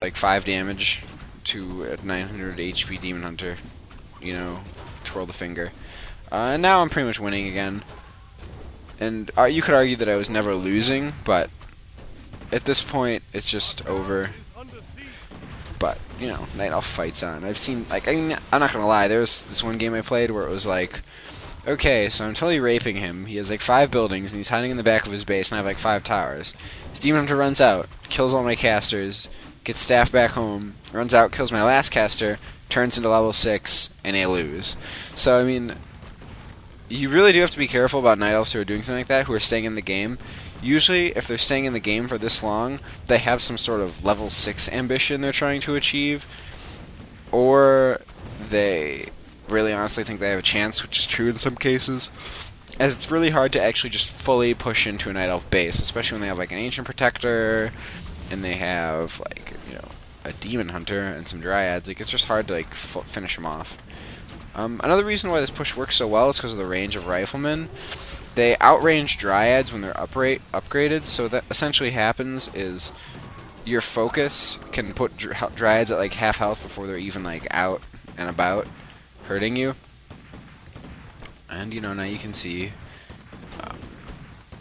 like 5 damage to a 900 HP Demon Hunter. You know, twirl the finger. And now I'm pretty much winning again. And you could argue that I was never losing, but at this point, it's just over. But, you know, Night Elf fights on. I've seen, like, I'm not gonna lie, there was this one game I played where it was like, okay, so I'm totally raping him. He has like 5 buildings, and he's hiding in the back of his base, and I have like 5 towers. His Demon Hunter runs out, kills all my casters, gets staff back home, runs out, kills my last caster, turns into level 6, and I lose. So, I mean, you really do have to be careful about Night Elves who are doing something like that, who are staying in the game. Usually, if they're staying in the game for this long, they have some sort of level 6 ambition they're trying to achieve, or they really honestly think they have a chance, which is true in some cases, as it's really hard to actually just fully push into a Night Elf base, especially when they have like an Ancient Protector, and they have like, you know, a Demon Hunter and some Dryads. Like, it's just hard to like finish them off. Another reason why this push works so well is because of the range of Riflemen. They outrange Dryads when they're upgraded, so that essentially happens is your focus can put Dryads at like half health before they're even like out and about hurting you. And, you know, now you can see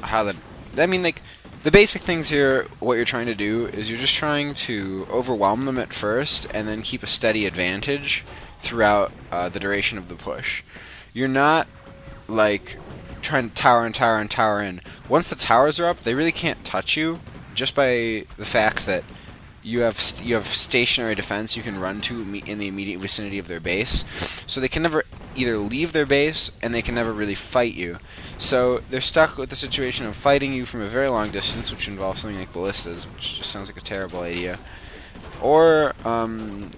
how I mean, like, the basic things here, what you're trying to do is you're just trying to overwhelm them at first and then keep a steady advantage throughout the duration of the push. You're not, like, trying to tower and tower and tower in. Once the towers are up, they really can't touch you, just by the fact that you have stationary defense you can run to in the immediate vicinity of their base. So they can never either leave their base, and they can never really fight you. So they're stuck with the situation of fighting you from a very long distance, which involves something like ballistas, which just sounds like a terrible idea. Or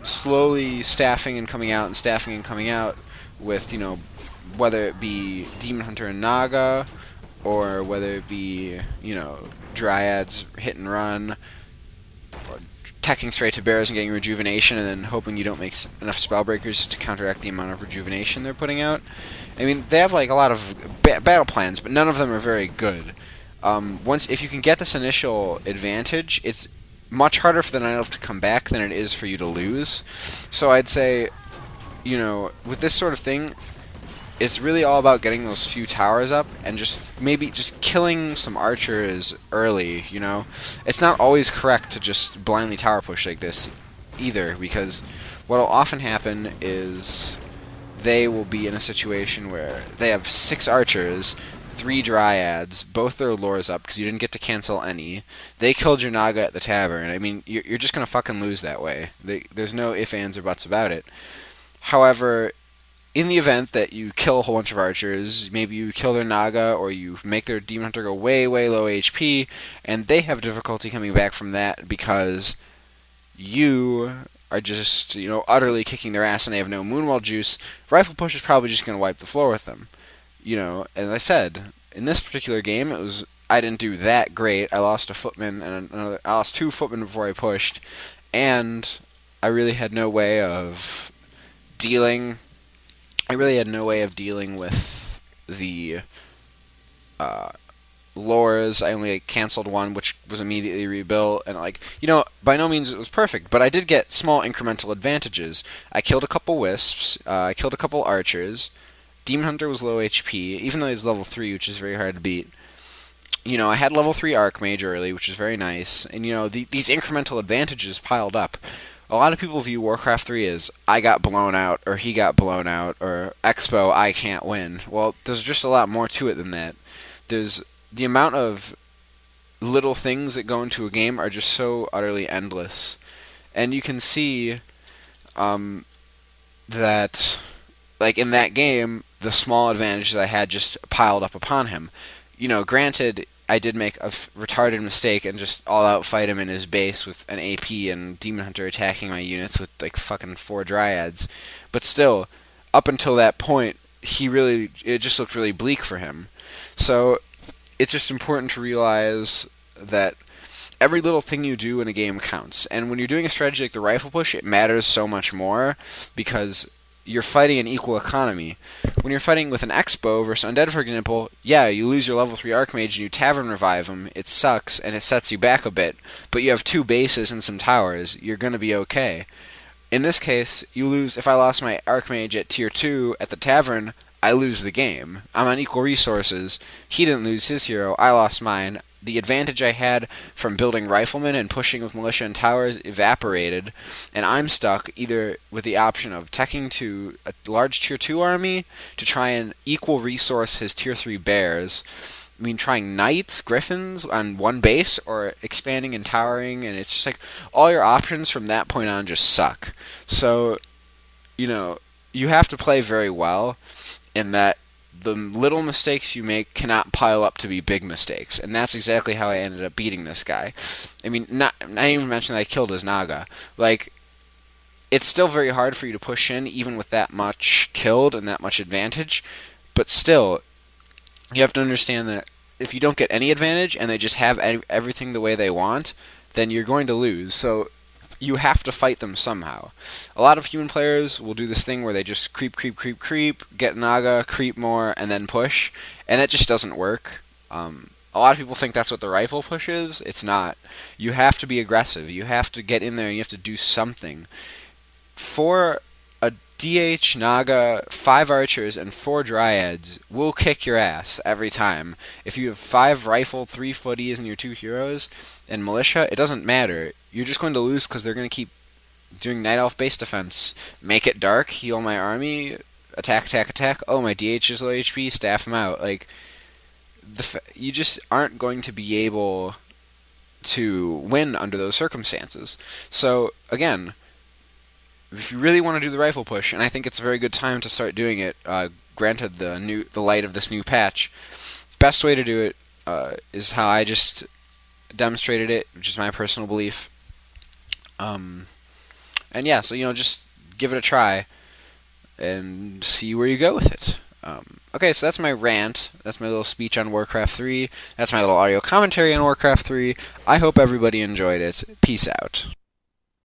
slowly staffing and coming out, and staffing and coming out with, you know, whether it be Demon Hunter and Naga, or whether it be, you know, Dryads hit and run, or teching straight to bears and getting rejuvenation, and then hoping you don't make enough spellbreakers to counteract the amount of rejuvenation they're putting out. I mean, they have like a lot of battle plans, but none of them are very good. If you can get this initial advantage, it's much harder for the Night Elf to come back than it is for you to lose. So I'd say, you know, with this sort of thing, it's really all about getting those few towers up and maybe just killing some archers early, you know? It's not always correct to just blindly tower push like this either, because what will often happen is they will be in a situation where they have 6 archers, 3 Dryads, both their lores up because you didn't get to cancel any. They killed your Naga at the tavern. I mean, you're just going to fucking lose that way. There's no ifs, ands, or buts about it. However, in the event that you kill a whole bunch of archers, maybe you kill their Naga, or you make their Demon Hunter go way, way low HP, and they have difficulty coming back from that because you are just, you know, utterly kicking their ass and they have no Moonwell juice, Rifle Push is probably just going to wipe the floor with them. You know, as I said, in this particular game, I didn't do that great. I lost a footman and I lost 2 footmen before I pushed, and I really had no way of dealing with the lores. I only canceled one, which was immediately rebuilt, and like, you know, by no means it was perfect, but I did get small incremental advantages. I killed a couple wisps, I killed a couple archers. Demon Hunter was low HP, even though he's level 3, which is very hard to beat. You know, I had level 3 Archmage early, which is very nice, and you know, these incremental advantages piled up. A lot of people view Warcraft 3 as, I got blown out, or he got blown out, or Expo, I can't win. Well, there's just a lot more to it than that. There's the amount of little things that go into a game are just so utterly endless. And you can see that, like, in that game, the small advantages I had just piled up upon him. You know, granted, I did make a retarded mistake and just all-out fight him in his base with an AP and Demon Hunter attacking my units with, like, fucking 4 Dryads. But still, up until that point, it just looked really bleak for him. So, it's just important to realize that every little thing you do in a game counts. And when you're doing a strategy like the Rifle Push, it matters so much more, because you're fighting an equal economy. When you're fighting with an Expo versus Undead, for example, yeah, you lose your level 3 Archmage and you Tavern Revive him. It sucks, and it sets you back a bit. But you have 2 bases and some towers. You're going to be okay. In this case, you lose. If I lost my Archmage at Tier 2 at the Tavern, I lose the game. I'm on equal resources. He didn't lose his hero. I lost mine. The advantage I had from building Riflemen and pushing with Militia and Towers evaporated, and I'm stuck either with the option of teching to a large Tier 2 army to try and equal resource his Tier 3 Bears. I mean, trying Knights, Griffins on one base, or expanding and towering, and it's just like all your options from that point on just suck. So, you have to play very well in that the little mistakes you make cannot pile up to be big mistakes, and that's exactly how I ended up beating this guy. I mean, not even mention that I killed his Naga. Like, it's still very hard for you to push in, even with that much killed and that much advantage, but still, you have to understand that if you don't get any advantage and they just have everything the way they want, then you're going to lose. So you have to fight them somehow. A lot of human players will do this thing where they just creep, get Naga, creep more, and then push, and that just doesn't work. A lot of people think that's what the rifle push is. It's not. You have to be aggressive. You have to get in there and you have to do something. For a DH, Naga, 5 archers, and 4 dryads will kick your ass every time. If you have 5 rifle, 3 footies, and your 2 heroes, and militia, it doesn't matter. You're just going to lose because they're going to keep doing Night Elf base defense. Make it dark, heal my army, attack. Oh, my DH is low HP, staff him out. Like, you just aren't going to be able to win under those circumstances. So, again, if you really want to do the rifle push, and I think it's a very good time to start doing it, granted the light of this new patch, best way to do it is how I just demonstrated it, which is my personal belief. And yeah, so just give it a try and see where you go with it. Okay, so that's my rant. That's my little speech on Warcraft 3. That's my little audio commentary on Warcraft 3. I hope everybody enjoyed it. Peace out.